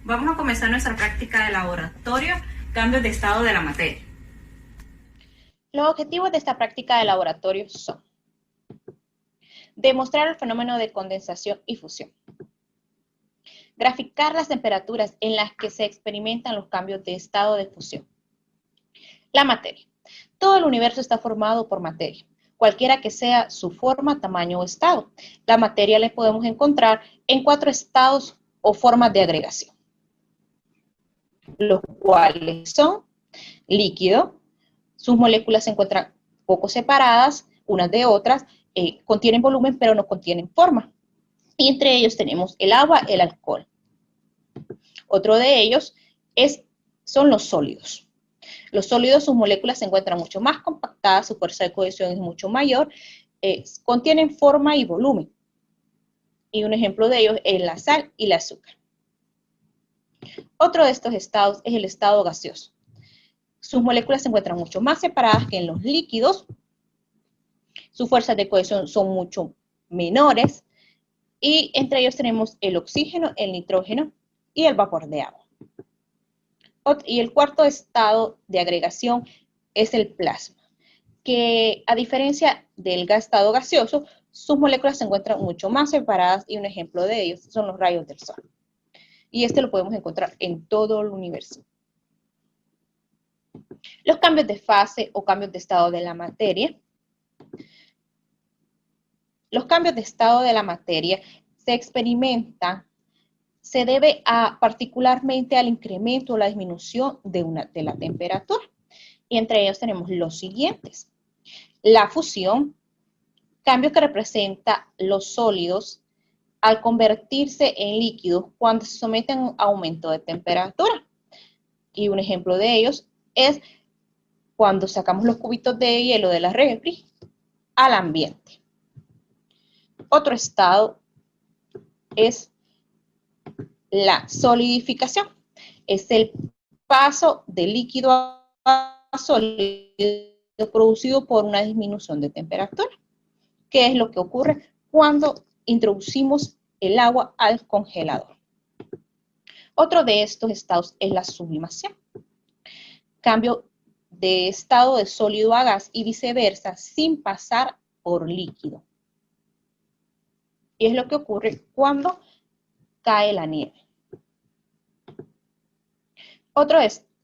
Vamos a comenzar nuestra práctica de laboratorio, cambios de estado de la materia. Los objetivos de esta práctica de laboratorio son demostrar el fenómeno de condensación y fusión, graficar las temperaturas en las que se experimentan los cambios de estado de fusión. La materia. Todo el universo está formado por materia, cualquiera que sea su forma, tamaño o estado. La materia la podemos encontrar en 4 estados o formas de agregación, los cuales son líquido. Sus moléculas se encuentran poco separadas unas de otras, contienen volumen pero no contienen forma. Y entre ellos tenemos el agua, el alcohol. Otro de ellos son los sólidos. Los sólidos, sus moléculas se encuentran mucho más compactadas, su fuerza de cohesión es mucho mayor, contienen forma y volumen. Y un ejemplo de ellos es la sal y el azúcar. Otro de estos estados es el estado gaseoso. Sus moléculas se encuentran mucho más separadas que en los líquidos, sus fuerzas de cohesión son mucho menores, y entre ellos tenemos el oxígeno, el nitrógeno y el vapor de agua. Y el cuarto estado de agregación es el plasma, que a diferencia del estado gaseoso, sus moléculas se encuentran mucho más separadas, y un ejemplo de ellos son los rayos del sol. Y este lo podemos encontrar en todo el universo. Los cambios de fase o cambios de estado de la materia. Los cambios de estado de la materia se experimentan, se debe particularmente al incremento o la disminución de la temperatura. Y entre ellos tenemos los siguientes. La fusión, cambio que representa los sólidos al convertirse en líquidos cuando se someten a un aumento de temperatura. Y un ejemplo de ellos es cuando sacamos los cubitos de hielo de la refri al ambiente. Otro estado es la solidificación. Es el paso de líquido a sólido producido por una disminución de temperatura, que es lo que ocurre cuando introducimos el agua al congelador. Otro de estos estados es la sublimación. Cambio de estado de sólido a gas y viceversa sin pasar por líquido. Y es lo que ocurre cuando cae la nieve. Otro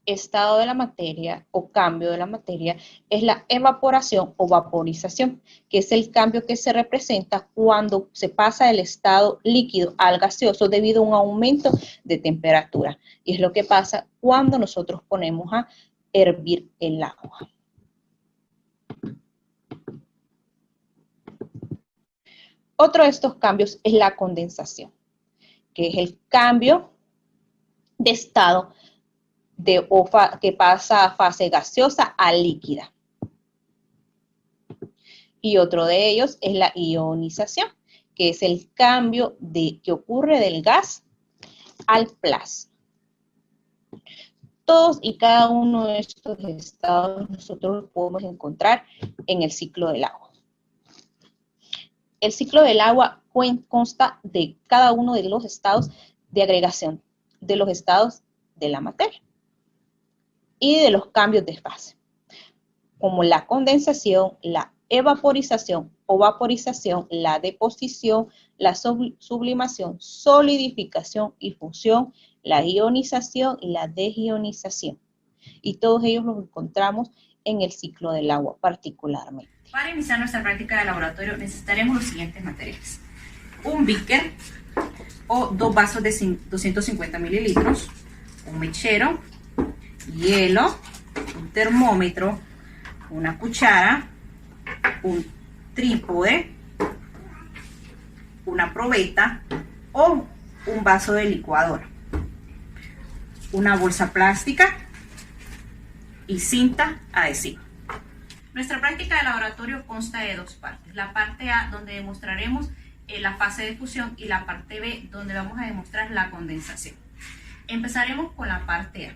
estado de la materia o cambio de la materia es la evaporación o vaporización, que es el cambio que se representa cuando se pasa del estado líquido al gaseoso debido a un aumento de temperatura. Y es lo que pasa cuando nosotros ponemos a hervir el agua. Otro de estos cambios es la condensación, que es el cambio de estado que pasa a fase gaseosa a líquida. Y otro de ellos es la ionización, que es el cambio que ocurre del gas al plasma. Todos y cada uno de estos estados nosotros los podemos encontrar en el ciclo del agua. El ciclo del agua consta de cada uno de los estados de agregación, de los estados de la materia y de los cambios de fase, como la condensación, la evaporización o vaporización, la deposición, la sublimación, solidificación y fusión, la ionización y la desionización. Y todos ellos los encontramos en el ciclo del agua particularmente. Para iniciar nuestra práctica de laboratorio necesitaremos los siguientes materiales: un beaker o 2 vasos de 250 mililitros, un mechero, hielo, un termómetro, una cuchara, un trípode, una probeta o un vaso de licuadora, una bolsa plástica y cinta adhesiva. Nuestra práctica de laboratorio consta de 2 partes. La parte A, donde demostraremos la fase de fusión, y la parte B, donde vamos a demostrar la condensación. Empezaremos con la parte A.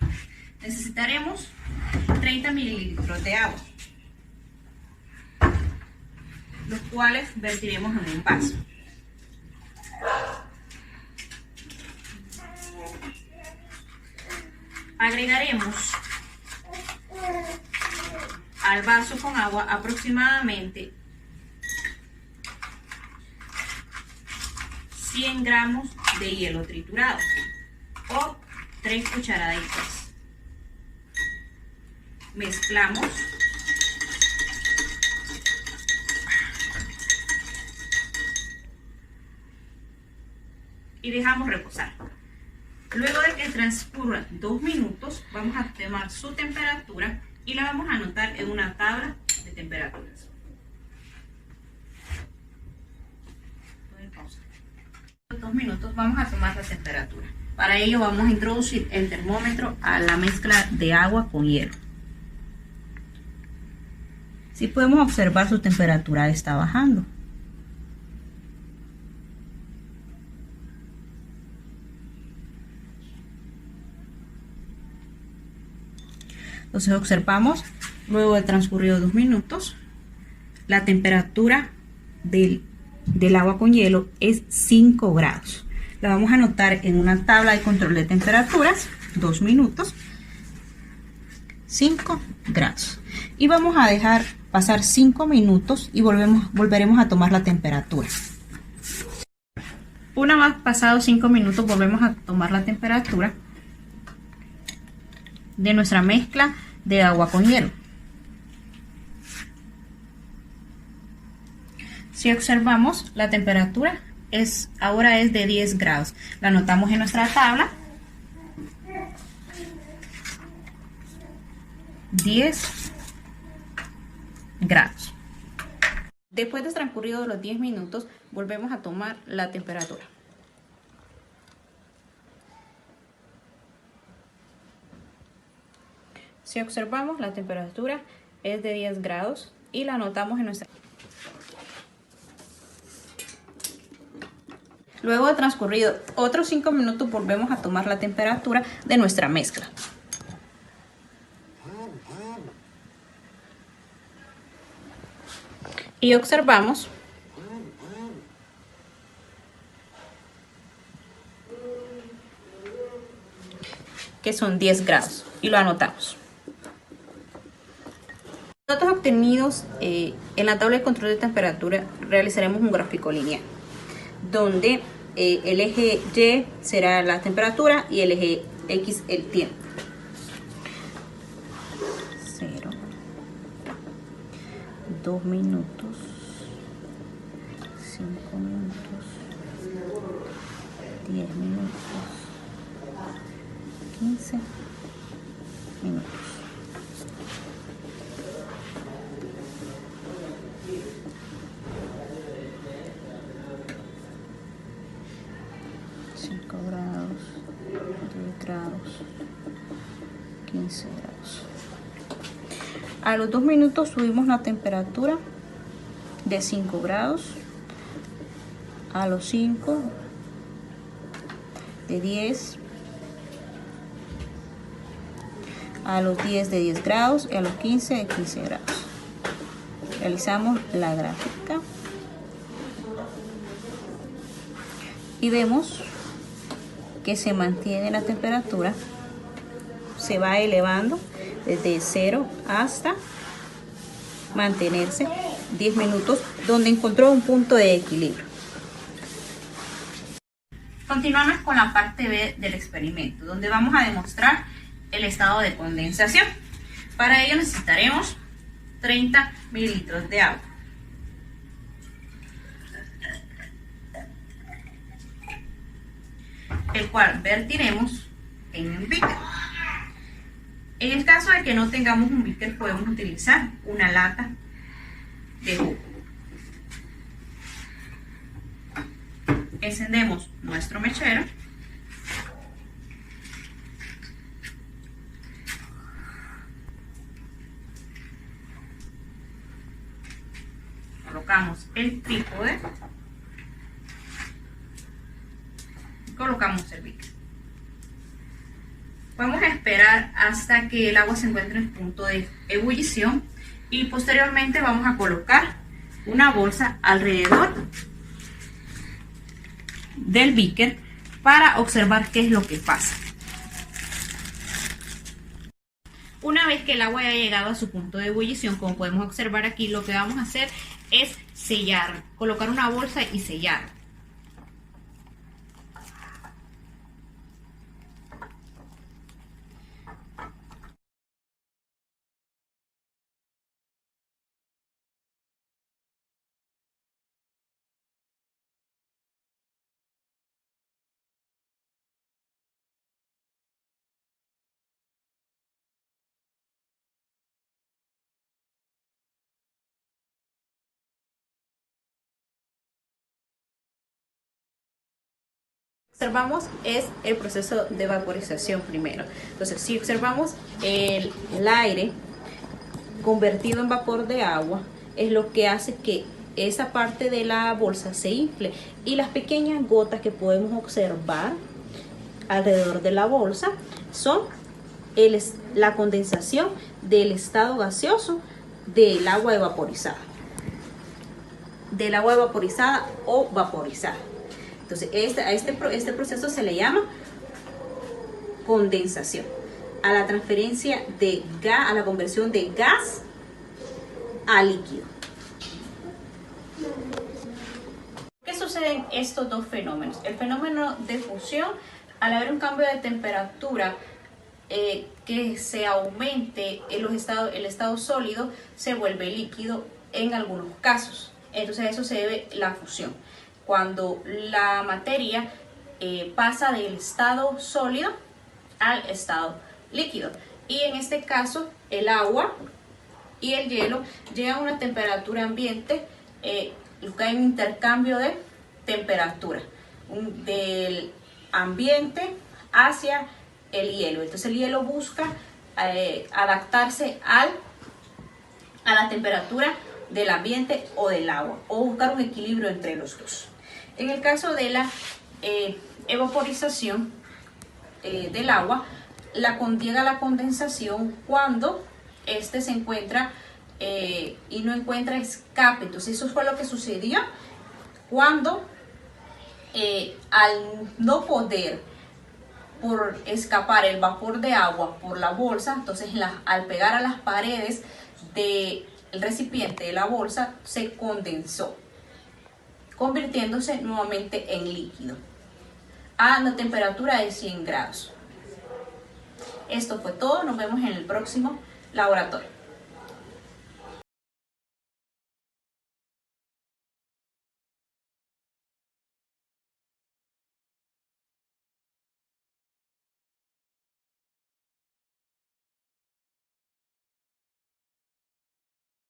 Necesitaremos 30 mililitros de agua, los cuales vertiremos en un vaso. Agregaremos al vaso con agua aproximadamente 100 gramos de hielo triturado o 3 cucharaditas. Mezclamos y dejamos reposar. Luego de que transcurran 2 minutos, vamos a tomar su temperatura y la vamos a anotar en una tabla de temperaturas. 2 minutos vamos a tomar la temperatura. Para ello vamos a introducir el termómetro a la mezcla de agua con hielo. Si podemos observar, su temperatura está bajando. Entonces observamos, luego de transcurrido 2 minutos, la temperatura del agua con hielo es 5 grados. La vamos a anotar en una tabla de control de temperaturas, 2 minutos, 5 grados. Y vamos a dejar pasar 5 minutos y volveremos a tomar la temperatura. Una vez pasados 5 minutos, volvemos a tomar la temperatura de nuestra mezcla de agua con hielo. Si observamos, la temperatura ahora es de 10 grados. La anotamos en nuestra tabla. 10 grados. Después de transcurrido los 10 minutos, volvemos a tomar la temperatura. Si observamos, la temperatura es de 10 grados y la anotamos en nuestra. Luego de transcurrido otros 5 minutos, volvemos a tomar la temperatura de nuestra mezcla. Y observamos que son 10 grados y lo anotamos. Los datos obtenidos en la tabla de control de temperatura realizaremos un gráfico lineal, donde el eje Y será la temperatura y el eje X el tiempo. 0, 2 minutos, 5 minutos, 10 minutos, 15 minutos. Grados, 10 grados, 15 grados. A los 2 minutos subimos la temperatura de 5 grados, a los 5 de 10, a los 10 de 10 grados y a los 15 de 15 grados. Realizamos la gráfica y vemos que se mantiene la temperatura, se va elevando desde 0 hasta mantenerse 10 minutos, donde encontró un punto de equilibrio. Continuamos con la parte B del experimento, donde vamos a demostrar el estado de condensación. Para ello necesitaremos 30 mililitros de agua. El cual vertiremos en un beaker. En el caso de que no tengamos un beaker, podemos utilizar una lata de jugo. Encendemos nuestro mechero. Colocamos el trípode. Colocamos el beaker. Vamos a esperar hasta que el agua se encuentre en punto de ebullición y posteriormente vamos a colocar una bolsa alrededor del beaker para observar qué es lo que pasa. Una vez que el agua haya llegado a su punto de ebullición, como podemos observar aquí, lo que vamos a hacer es sellar, colocar una bolsa y sellar. Observamos es el proceso de vaporización primero. Entonces, si observamos el aire convertido en vapor de agua, es lo que hace que esa parte de la bolsa se infle, y las pequeñas gotas que podemos observar alrededor de la bolsa son la condensación del estado gaseoso del agua evaporizada, o vaporizada. Entonces, este proceso se le llama condensación, a la transferencia de gas, a la conversión de gas a líquido. ¿Qué sucede en estos dos fenómenos? El fenómeno de fusión, al haber un cambio de temperatura que se aumente el estado sólido, se vuelve líquido en algunos casos. Entonces, a eso se debe la fusión, cuando la materia pasa del estado sólido al estado líquido. Y en este caso, el agua y el hielo llegan a una temperatura ambiente, lo que hay un intercambio de temperatura del ambiente hacia el hielo. Entonces el hielo busca adaptarse a la temperatura del ambiente o del agua, o buscar un equilibrio entre los dos. En el caso de la evaporización del agua, llega la condensación cuando este se encuentra y no encuentra escape. Entonces eso fue lo que sucedió cuando al no poder por escapar el vapor de agua por la bolsa, entonces al pegar a las paredes del recipiente de la bolsa, se condensó, convirtiéndose nuevamente en líquido a una temperatura de 100 grados. Esto fue todo, nos vemos en el próximo laboratorio.